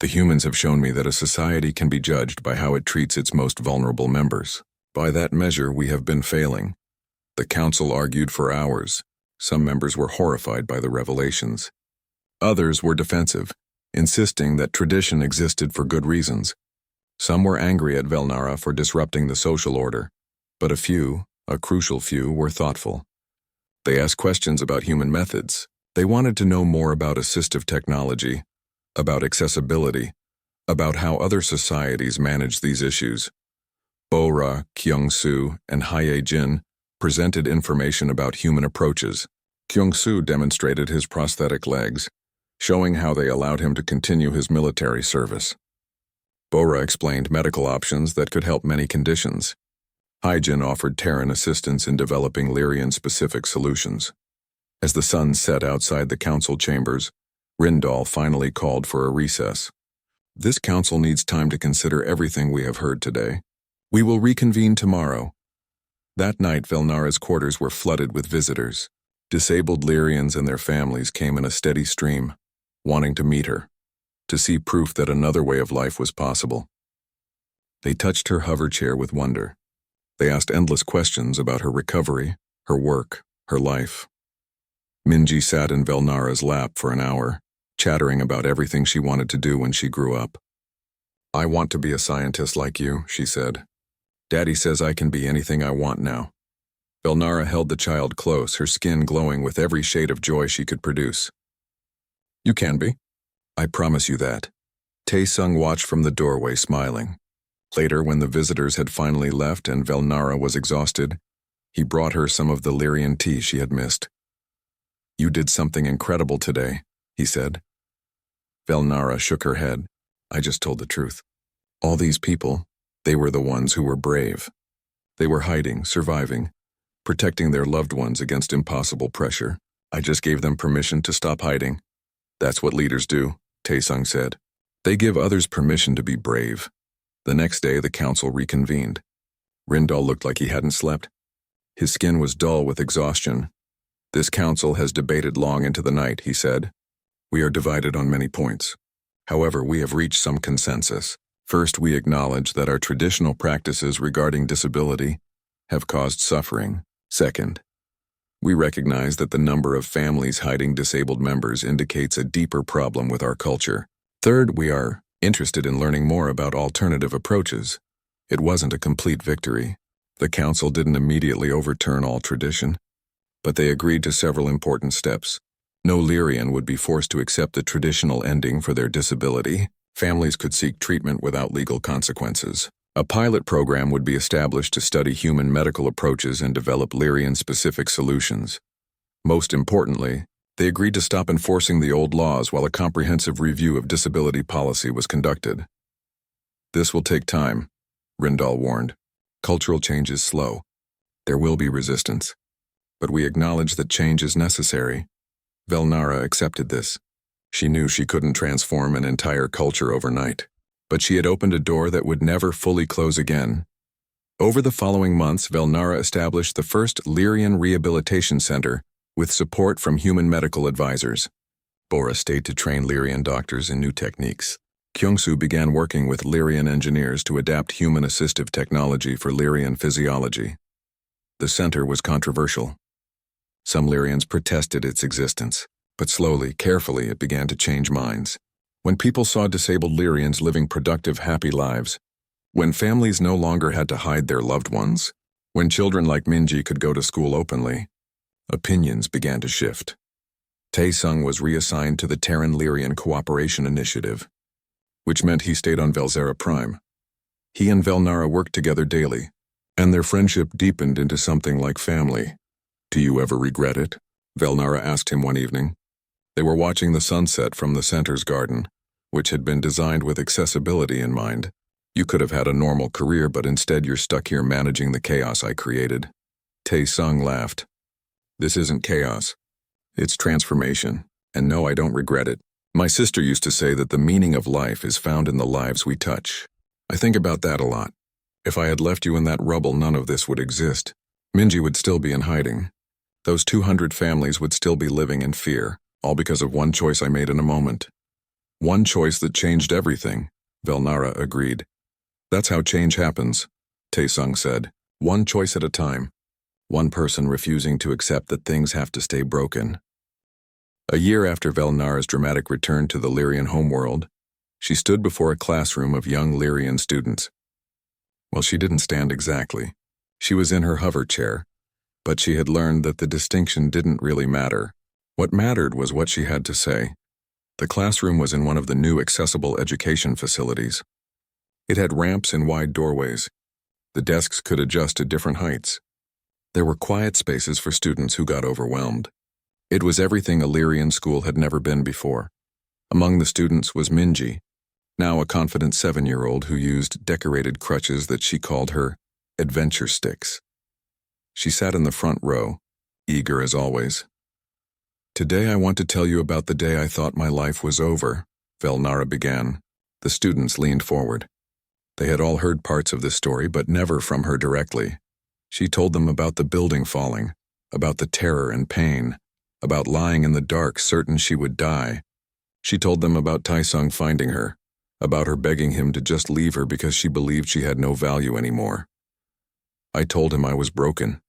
The humans have shown me that a society can be judged by how it treats its most vulnerable members. By that measure, we have been failing." The council argued for hours. Some members were horrified by the revelations. Others were defensive, insisting that tradition existed for good reasons. Some were angry at Velnara for disrupting the social order, but a few, a crucial few, were thoughtful. They asked questions about human methods. They wanted to know more about assistive technology, about accessibility, about how other societies manage these issues. Bora, Kyung-soo, and Hye-jin presented information about human approaches. Kyung-soo demonstrated his prosthetic legs, showing how they allowed him to continue his military service. Bora explained medical options that could help many conditions. Hye-jin offered Terran assistance in developing Lyrian-specific solutions. As the sun set outside the council chambers, Rindal finally called for a recess. "This council needs time to consider everything we have heard today. We will reconvene tomorrow." That night, Velnara's quarters were flooded with visitors. Disabled Lyrians and their families came in a steady stream, wanting to meet her, to see proof that another way of life was possible. They touched her hover chair with wonder. They asked endless questions about her recovery, her work, her life. Minji sat in Velnara's lap for an hour, chattering about everything she wanted to do when she grew up. "I want to be a scientist like you," she said. "Daddy says I can be anything I want now." Velnara held the child close, her skin glowing with every shade of joy she could produce. "You can be. I promise you that. Tae-sung watched from the doorway, smiling. Later, when the visitors had finally left and Velnara was exhausted, he brought her some of the Lyrian tea she had missed. "You did something incredible today," he said. Velnara shook her head. "I just told the truth. All these people, they were the ones who were brave. They were hiding, surviving, protecting their loved ones against impossible pressure. I just gave them permission to stop hiding. That's what leaders do," Tae-sung said. "They give others permission to be brave." The next day, the council reconvened. Rindal looked like he hadn't slept. His skin was dull with exhaustion. "This council has debated long into the night," he said. "We are divided on many points. However, we have reached some consensus. First, we acknowledge that our traditional practices regarding disability have caused suffering. Second, we recognize that the number of families hiding disabled members indicates a deeper problem with our culture. Third, we are interested in learning more about alternative approaches." It wasn't a complete victory. The council didn't immediately overturn all tradition, but they agreed to several important steps. No Lyrian would be forced to accept the traditional ending for their disability. Families could seek treatment without legal consequences. A pilot program would be established to study human medical approaches and develop Lyrian-specific solutions. Most importantly, they agreed to stop enforcing the old laws while a comprehensive review of disability policy was conducted. "This will take time," Rindal warned. "Cultural change is slow. There will be resistance. But we acknowledge that change is necessary." Velnara accepted this. She knew she couldn't transform an entire culture overnight, but she had opened a door that would never fully close again. Over the following months, Velnara established the first Lyrian Rehabilitation Center with support from human medical advisors. Bora stayed to train Lyrian doctors in new techniques. Kyungsoo began working with Lyrian engineers to adapt human assistive technology for Lyrian physiology. The center was controversial. Some Lyrians protested its existence, but slowly, carefully, it began to change minds. When people saw disabled Lyrians living productive, happy lives, when families no longer had to hide their loved ones, when children like Minji could go to school openly, opinions began to shift. Tae-sung was reassigned to the Terran Lyrian Cooperation Initiative, which meant he stayed on Velzera Prime. He and Velnara worked together daily, and their friendship deepened into something like family. "Do you ever regret it?" Velnara asked him one evening. They were watching the sunset from the center's garden, which had been designed with accessibility in mind. "You could have had a normal career, but instead you're stuck here managing the chaos I created." Tae-sung laughed. "This isn't chaos. It's transformation. And no, I don't regret it. My sister used to say that the meaning of life is found in the lives we touch. I think about that a lot. If I had left you in that rubble, none of this would exist. Minji would still be in hiding. Those 200 families would still be living in fear, all because of one choice I made in a moment. One choice that changed everything," Velnara agreed. "That's how change happens," Tae-sung said. "One choice at a time. One person refusing to accept that things have to stay broken." A year after Velnara's dramatic return to the Lyrian homeworld, she stood before a classroom of young Lyrian students. Well, she didn't stand exactly. She was in her hover chair, but she had learned that the distinction didn't really matter. What mattered was what she had to say. The classroom was in one of the new accessible education facilities. It had ramps and wide doorways. The desks could adjust to different heights. There were quiet spaces for students who got overwhelmed. It was everything a Lyrian school had never been before. Among the students was Minji, now a confident 7-year-old who used decorated crutches that she called her adventure sticks. She sat in the front row, eager as always. "Today I want to tell you about the day I thought my life was over," Velnara began. The students leaned forward. They had all heard parts of this story, but never from her directly. She told them about the building falling, about the terror and pain, about lying in the dark certain she would die. She told them about Tae-sung finding her, about her begging him to just leave her because she believed she had no value anymore. "I told him I was broken,"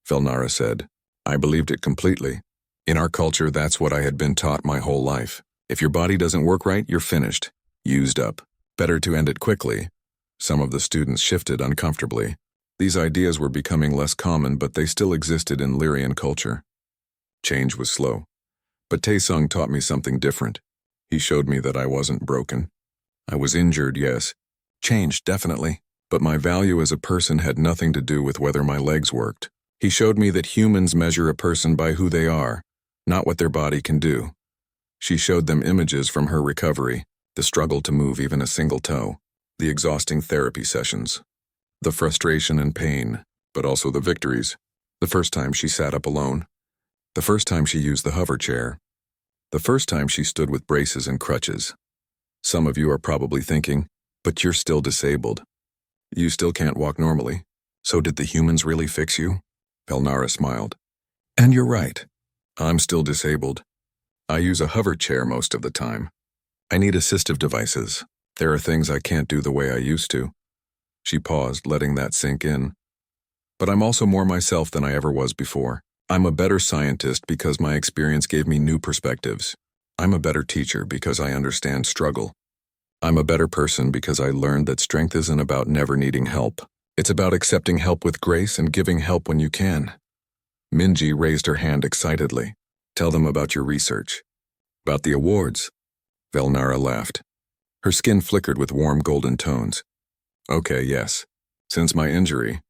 Velnara said. "I believed it completely. In our culture, that's what I had been taught my whole life. If your body doesn't work right, you're finished, used up. Better to end it quickly." Some of the students shifted uncomfortably. These ideas were becoming less common, but they still existed in Lyrian culture. Change was slow. But Tae-sung taught me something different. He showed me that I wasn't broken. I was injured, yes. Changed, definitely. But my value as a person had nothing to do with whether my legs worked. He showed me that humans measure a person by who they are, not what their body can do. She showed them images from her recovery, the struggle to move even a single toe, the exhausting therapy sessions, the frustration and pain, but also the victories. The first time she sat up alone. The first time she used the hover chair. The first time she stood with braces and crutches. Some of you are probably thinking, but you're still disabled. You still can't walk normally. So did the humans really fix you? Velnara smiled. And you're right. I'm still disabled. I use a hover chair most of the time. I need assistive devices. There are things I can't do the way I used to. She paused, letting that sink in. But I'm also more myself than I ever was before. I'm a better scientist because my experience gave me new perspectives. I'm a better teacher because I understand struggle. I'm a better person because I learned that strength isn't about never needing help. It's about accepting help with grace and giving help when you can. Minji raised her hand excitedly. Tell them about your research. About the awards. Velnara laughed. Her skin flickered with warm golden tones. Okay, yes. Since my injury,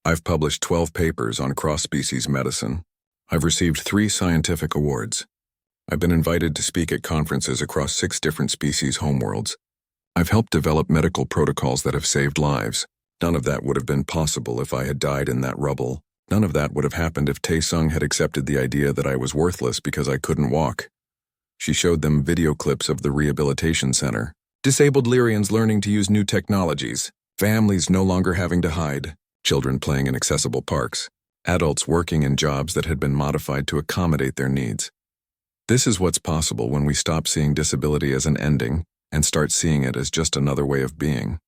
I've published 12 papers on cross-species medicine. I've received 3 scientific awards. I've been invited to speak at conferences across 6 different species homeworlds. I've helped develop medical protocols that have saved lives. None of that would have been possible if I had died in that rubble. None of that would have happened if Taesung had accepted the idea that I was worthless because I couldn't walk. She showed them video clips of the rehabilitation center. Disabled Lyrians learning to use new technologies. Families no longer having to hide. Children playing in accessible parks. Adults working in jobs that had been modified to accommodate their needs. This is what's possible when we stop seeing disability as an ending and start seeing it as just another way of being.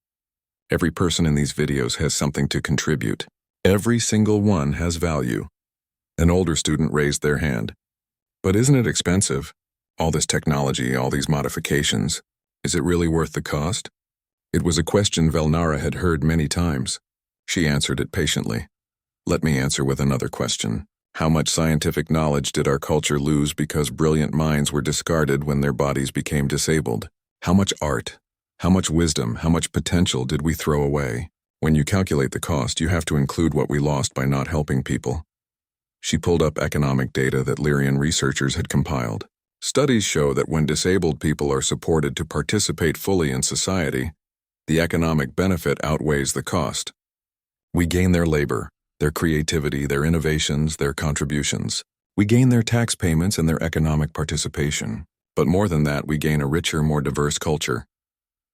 Every person in these videos has something to contribute. Every single one has value. An older student raised their hand. But isn't it expensive? All this technology, all these modifications. Is it really worth the cost? It was a question Velnara had heard many times. She answered it patiently. Let me answer with another question. How much scientific knowledge did our culture lose because brilliant minds were discarded when their bodies became disabled? How much art, how much wisdom, how much potential did we throw away? When you calculate the cost, you have to include what we lost by not helping people. She pulled up economic data that Lyrian researchers had compiled. Studies show that when disabled people are supported to participate fully in society, the economic benefit outweighs the cost. We gain their labor, their creativity, their innovations, their contributions. We gain their tax payments and their economic participation. But more than that, we gain a richer, more diverse culture.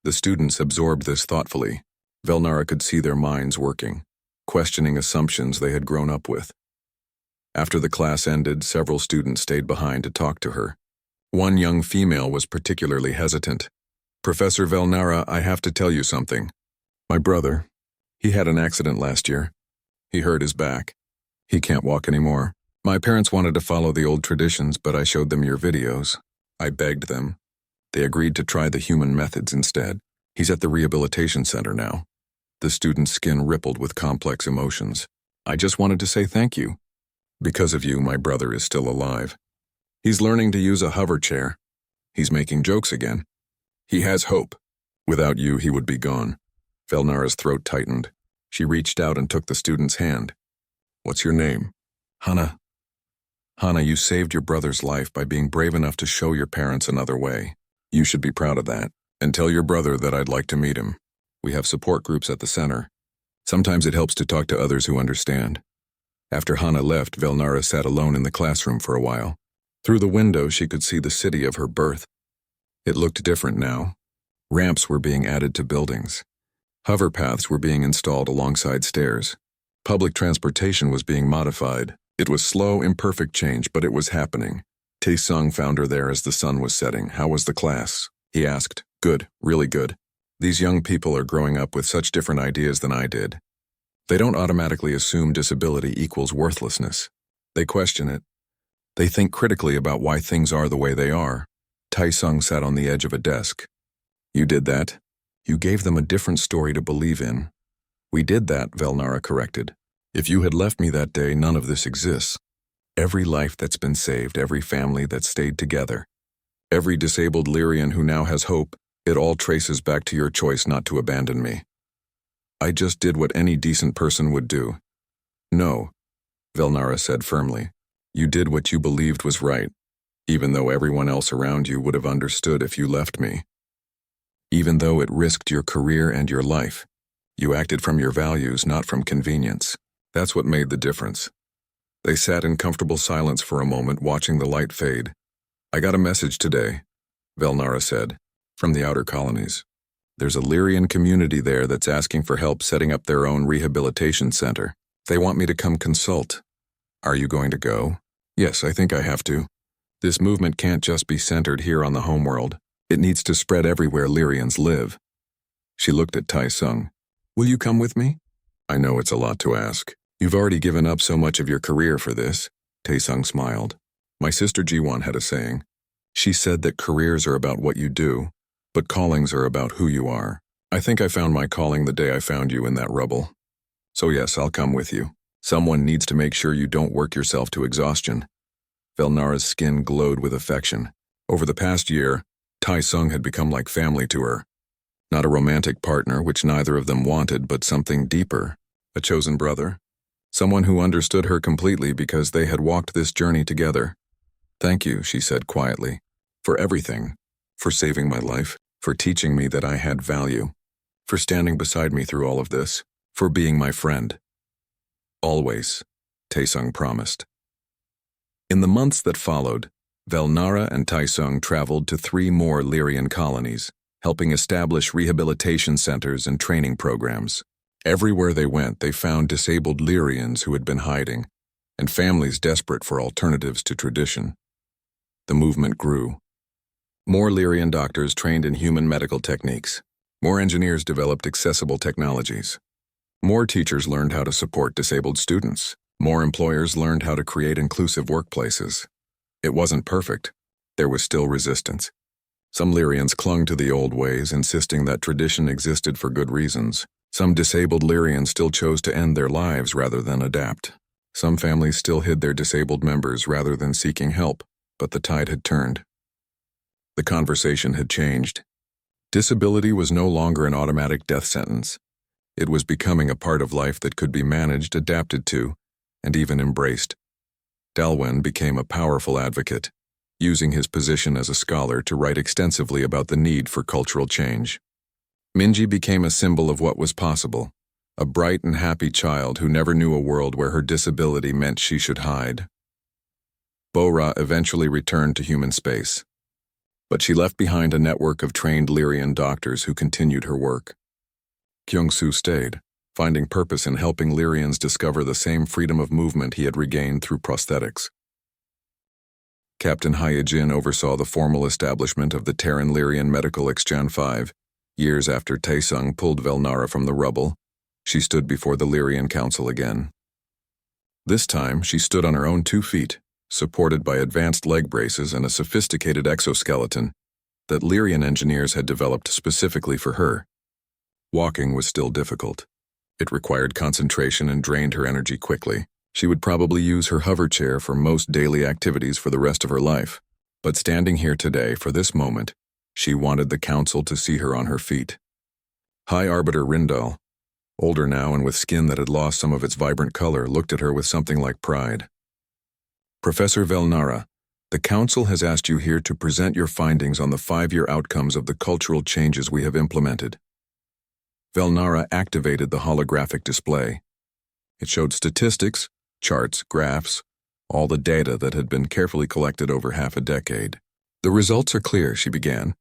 The students absorbed this thoughtfully. Velnara could see their minds working, questioning assumptions they had grown up with. After the class ended, several students stayed behind to talk to her. One young female was particularly hesitant. Professor Velnara, I have to tell you something. My brother, he had an accident last year. He hurt his back. He can't walk anymore. My parents wanted to follow the old traditions, but I showed them your videos. I begged them. They agreed to try the human methods instead. He's at the rehabilitation center now. The student's skin rippled with complex emotions. I just wanted to say thank you. Because of you, my brother is still alive. He's learning to use a hover chair. He's making jokes again. He has hope. Without you, he would be gone. Velnara's throat tightened. She reached out and took the student's hand. What's your name? Hana. Hana, you saved your brother's life by being brave enough to show your parents another way. You should be proud of that. And tell your brother that I'd like to meet him. We have support groups at the center. Sometimes it helps to talk to others who understand. After Hana left, Velnara sat alone in the classroom for a while. Through the window, she could see the city of her birth. It looked different now. Ramps were being added to buildings. Hover paths were being installed alongside stairs. Public transportation was being modified. It was slow, imperfect change, but it was happening. Taesung found her there as the sun was setting. How was the class? He asked. Good, really good. These young people are growing up with such different ideas than I did. They don't automatically assume disability equals worthlessness. They question it. They think critically about why things are the way they are. Taesung sat on the edge of a desk. You did that. You gave them a different story to believe in. We did that, Velnara corrected. If you had left me that day, none of this exists. Every life that's been saved, every family that's stayed together, every disabled Lyrian who now has hope, It all traces back to your choice not to abandon me. I just did what any decent person would do. No, Velnara said firmly. You did what you believed was right, even though everyone else around you would have understood if you left me. Even though it risked your career and your life, you acted from your values, not from convenience. That's what made the difference. They sat in comfortable silence for a moment, watching the light fade. I got a message today, Velnara said, from the outer colonies. There's a Lyrian community there that's asking for help setting up their own rehabilitation center. They want me to come consult. Are you going to go? Yes, I think I have to. This movement can't just be centered here on the homeworld. It needs to spread everywhere Lyrians live. She looked at Tai Sung. Will you come with me? I know it's a lot to ask. You've already given up so much of your career for this. Tai Sung smiled. My sister Jiwon had a saying. She said that careers are about what you do, but callings are about who you are. I think I found my calling the day I found you in that rubble. So yes, I'll come with you. Someone needs to make sure you don't work yourself to exhaustion. Velnara's skin glowed with affection. Over the past year, Tai Sung had become like family to her. Not a romantic partner, which neither of them wanted, but something deeper. A chosen brother. Someone who understood her completely because they had walked this journey together. Thank you, she said quietly, for everything. For saving my life, for teaching me that I had value, for standing beside me through all of this, for being my friend. Always, Tai Sung promised. In the months that followed, Velnara and Tai Sung traveled to 3 more Lyrian colonies, helping establish rehabilitation centers and training programs. Everywhere they went, they found disabled Lyrians who had been hiding, and families desperate for alternatives to tradition. The movement grew. More Lyrian doctors trained in human medical techniques. More engineers developed accessible technologies. More teachers learned how to support disabled students. More employers learned how to create inclusive workplaces. It wasn't perfect. There was still resistance. Some Lyrians clung to the old ways, insisting that tradition existed for good reasons. Some disabled Lyrians still chose to end their lives rather than adapt. Some families still hid their disabled members rather than seeking help, but the tide had turned. The conversation had changed. Disability was no longer an automatic death sentence. It was becoming a part of life that could be managed, adapted to, and even embraced. Dalwen became a powerful advocate, using his position as a scholar to write extensively about the need for cultural change. Minji became a symbol of what was possible, a bright and happy child who never knew a world where her disability meant she should hide. Bora eventually returned to human space, but she left behind a network of trained Lyrian doctors who continued her work. Kyung-soo stayed, finding purpose in helping Lyrians discover the same freedom of movement he had regained through prosthetics. Captain Hyejin oversaw the formal establishment of the Terran Lyrian Medical Exchange 5. Years after Taesung pulled Velnara from the rubble, she stood before the Lyrian Council again. This time, she stood on her own 2 feet, supported by advanced leg braces and a sophisticated exoskeleton that Lyrian engineers had developed specifically for her. Walking was still difficult. It required concentration and drained her energy quickly. She would probably use her hover chair for most daily activities for the rest of her life. But standing here today, for this moment, she wanted the council to see her on her feet. High Arbiter Rindal, older now and with skin that had lost some of its vibrant color, looked at her with something like pride. Professor Velnara, the council has asked you here to present your findings on the 5-year outcomes of the cultural changes we have implemented. Velnara activated the holographic display. It showed statistics, charts, graphs, all the data that had been carefully collected over half a decade. The results are clear, she began.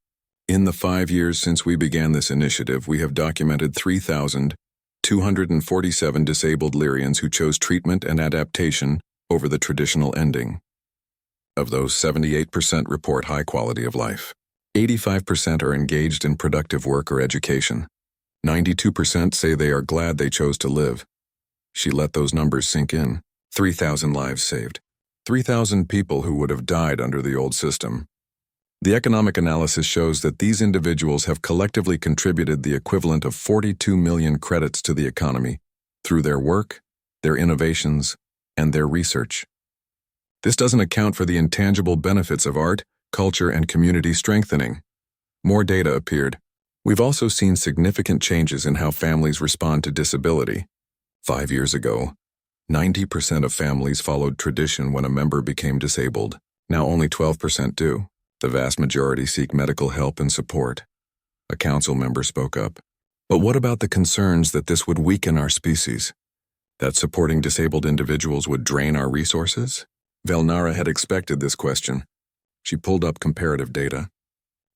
In the 5 years since we began this initiative, we have documented 3,247 disabled Lyrians who chose treatment and adaptation over the traditional ending. Of those, 78% report high quality of life. 85% are engaged in productive work or education. 92% say they are glad they chose to live. She let those numbers sink in. 3,000 lives saved. 3,000 people who would have died under the old system. The economic analysis shows that these individuals have collectively contributed the equivalent of 42 million credits to the economy through their work, their innovations, and their research. This doesn't account for the intangible benefits of art, culture, and community strengthening. More data appeared. We've also seen significant changes in how families respond to disability. 5 years ago, 90% of families followed tradition when a member became disabled. Now only 12% do. The vast majority seek medical help and support. A council member spoke up. But what about the concerns that this would weaken our species? That supporting disabled individuals would drain our resources? Velnara had expected this question. She pulled up comparative data.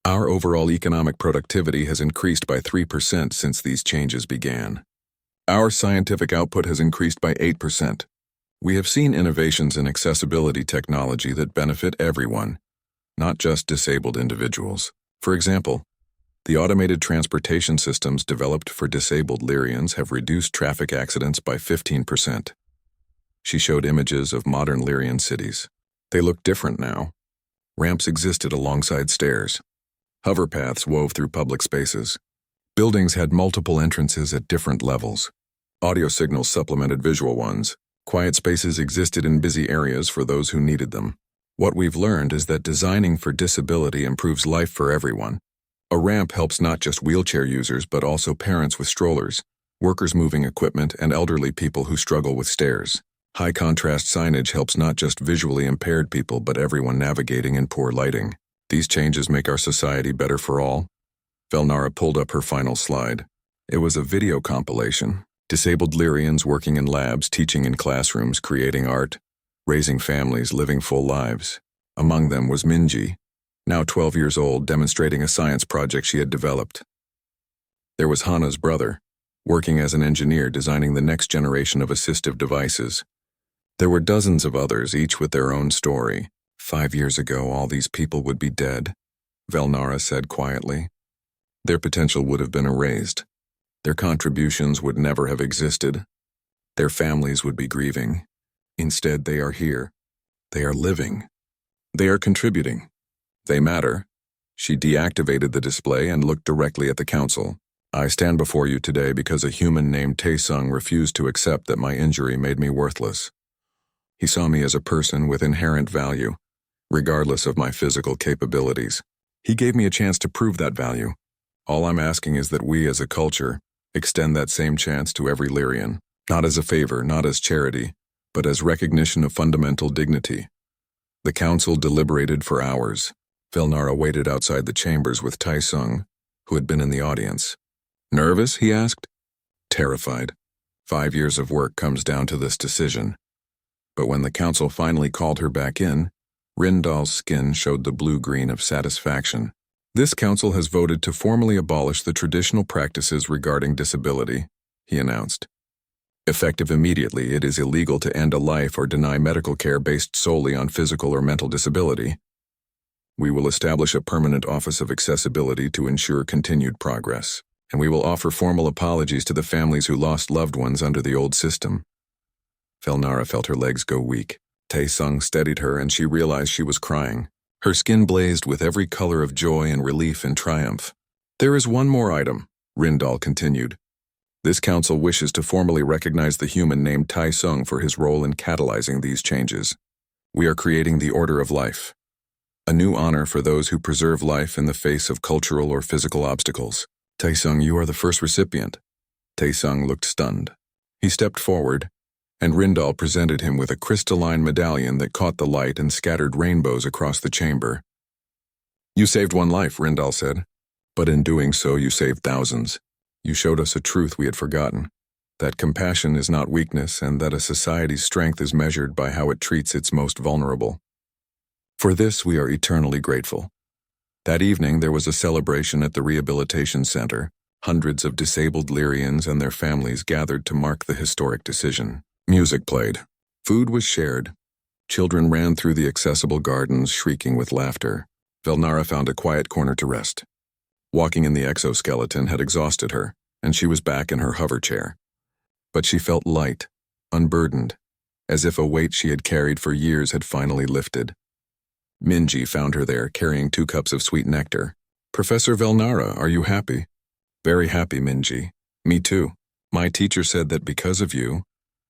Our overall economic productivity has increased by 3% since these changes began. Our scientific output has increased by 8%. We have seen innovations in accessibility technology that benefit everyone, not just disabled individuals. For example, the automated transportation systems developed for disabled Lyrians have reduced traffic accidents by 15%. She showed images of modern Lyrian cities. They look different now. Ramps existed alongside stairs. Hoverpaths wove through public spaces. Buildings had multiple entrances at different levels. Audio signals supplemented visual ones. Quiet spaces existed in busy areas for those who needed them. What we've learned is that designing for disability improves life for everyone. A ramp helps not just wheelchair users but also parents with strollers, workers moving equipment, and elderly people who struggle with stairs. High-contrast signage helps not just visually impaired people but everyone navigating in poor lighting. These changes make our society better for all. Velnara pulled up her final slide. It was a video compilation. Disabled Lyrians working in labs, teaching in classrooms, creating art, raising families, living full lives. Among them was Minji, now 12 years old, demonstrating a science project she had developed. There was Hana's brother, working as an engineer designing the next generation of assistive devices. There were dozens of others, each with their own story. 5 years ago, all these people would be dead, Velnara said quietly. Their potential would have been erased. Their contributions would never have existed. Their families would be grieving. Instead, they are here. They are living. They are contributing. They matter. She deactivated the display and looked directly at the council. I stand before you today because a human named Taesung refused to accept that my injury made me worthless. He saw me as a person with inherent value, regardless of my physical capabilities. He gave me a chance to prove that value. All I'm asking is that we as a culture extend that same chance to every Lyrian, not as a favor, not as charity, but as recognition of fundamental dignity. The council deliberated for hours. Velnara waited outside the chambers with Taesung, who had been in the audience. Nervous? He asked. Terrified. 5 years of work comes down to this decision. But when the council finally called her back in, Rindal's skin showed the blue-green of satisfaction. This council has voted to formally abolish the traditional practices regarding disability, he announced. Effective immediately, it is illegal to end a life or deny medical care based solely on physical or mental disability. We will establish a permanent office of accessibility to ensure continued progress, and we will offer formal apologies to the families who lost loved ones under the old system. Velnara felt her legs go weak. Taesung steadied her and she realized she was crying. Her skin blazed with every color of joy and relief and triumph. There is one more item, Rindal continued. This council wishes to formally recognize the human named Taesung for his role in catalyzing these changes. We are creating the Order of Life, a new honor for those who preserve life in the face of cultural or physical obstacles. Taesung, you are the first recipient. Taesung looked stunned. He stepped forward, and Rindal presented him with a crystalline medallion that caught the light and scattered rainbows across the chamber. You saved one life, Rindal said, but in doing so you saved thousands. You showed us a truth we had forgotten, that compassion is not weakness and that a society's strength is measured by how it treats its most vulnerable. For this we are eternally grateful. That evening there was a celebration at the rehabilitation center. Hundreds of disabled Lyrians and their families gathered to mark the historic decision. Music played. Food was shared. Children ran through the accessible gardens, shrieking with laughter. Velnara found a quiet corner to rest. Walking in the exoskeleton had exhausted her, and she was back in her hover chair. But she felt light, unburdened, as if a weight she had carried for years had finally lifted. Minji found her there, carrying 2 cups of sweet nectar. Professor Velnara, are you happy? Very happy, Minji. Me too. My teacher said that because of you,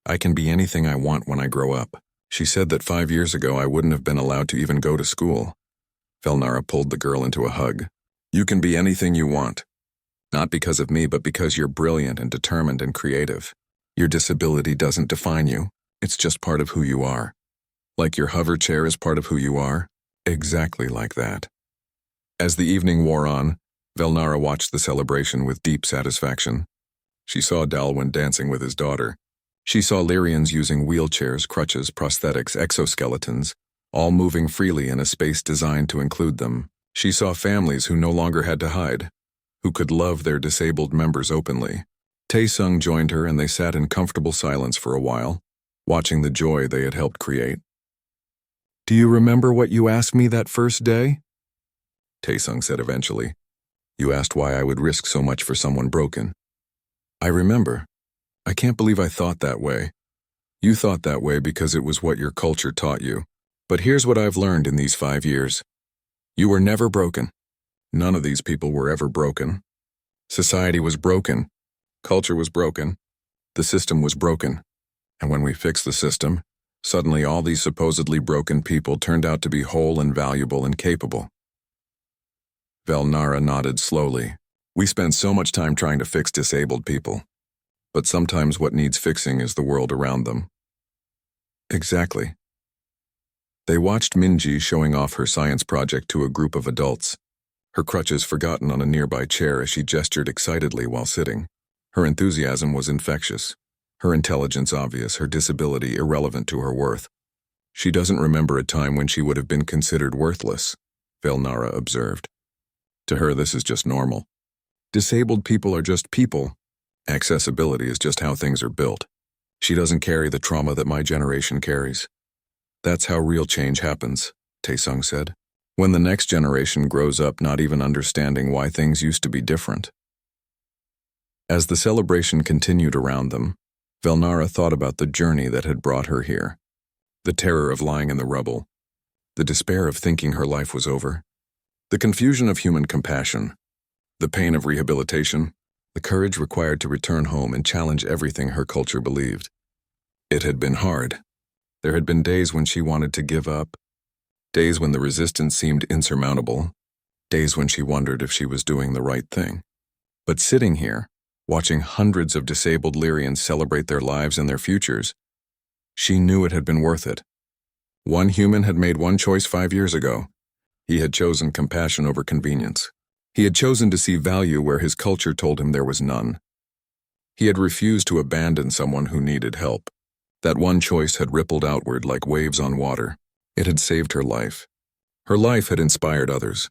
I can be anything I want when I grow up. She said that 5 years ago I wouldn't have been allowed to even go to school. Velnara pulled the girl into a hug. You can be anything you want. Not because of me, but because you're brilliant and determined and creative. Your disability doesn't define you. It's just part of who you are. Like your hover chair is part of who you are. Exactly like that. As the evening wore on, Velnara watched the celebration with deep satisfaction. She saw Dalwyn dancing with his daughter. She saw Lyrians using wheelchairs, crutches, prosthetics, exoskeletons, all moving freely in a space designed to include them. She saw families who no longer had to hide, who could love their disabled members openly. Taesung joined her and they sat in comfortable silence for a while, watching the joy they had helped create. "Do you remember what you asked me that first day?" Taesung said eventually. "You asked why I would risk so much for someone broken." "I remember. I can't believe I thought that way. You thought that way because it was what your culture taught you. But here's what I've learned in these 5 years. You were never broken. None of these people were ever broken. Society was broken. Culture was broken. The system was broken. And when we fixed the system, suddenly all these supposedly broken people turned out to be whole and valuable and capable." Velnara nodded slowly. "We spend so much time trying to fix disabled people. But sometimes what needs fixing is the world around them." "Exactly." They watched Minji showing off her science project to a group of adults, her crutches forgotten on a nearby chair as she gestured excitedly while sitting. Her enthusiasm was infectious, her intelligence obvious, her disability irrelevant to her worth. "She doesn't remember a time when she would have been considered worthless," Velnara observed. "To her, this is just normal. Disabled people are just people. Accessibility is just how things are built. She doesn't carry the trauma that my generation carries. That's how real change happens," Taesung said. "When the next generation grows up not even understanding why things used to be different." As the celebration continued around them, Velnara thought about the journey that had brought her here. The terror of lying in the rubble, the despair of thinking her life was over, the confusion of human compassion, the pain of rehabilitation, the courage required to return home and challenge everything her culture believed. It had been hard. There had been days when she wanted to give up, days when the resistance seemed insurmountable, days when she wondered if she was doing the right thing. But sitting here, watching hundreds of disabled Lyrians celebrate their lives and their futures, she knew it had been worth it. One human had made one choice 5 years ago. He had chosen compassion over convenience. He had chosen to see value where his culture told him there was none. He had refused to abandon someone who needed help. That one choice had rippled outward like waves on water. It had saved her life. Her life had inspired others.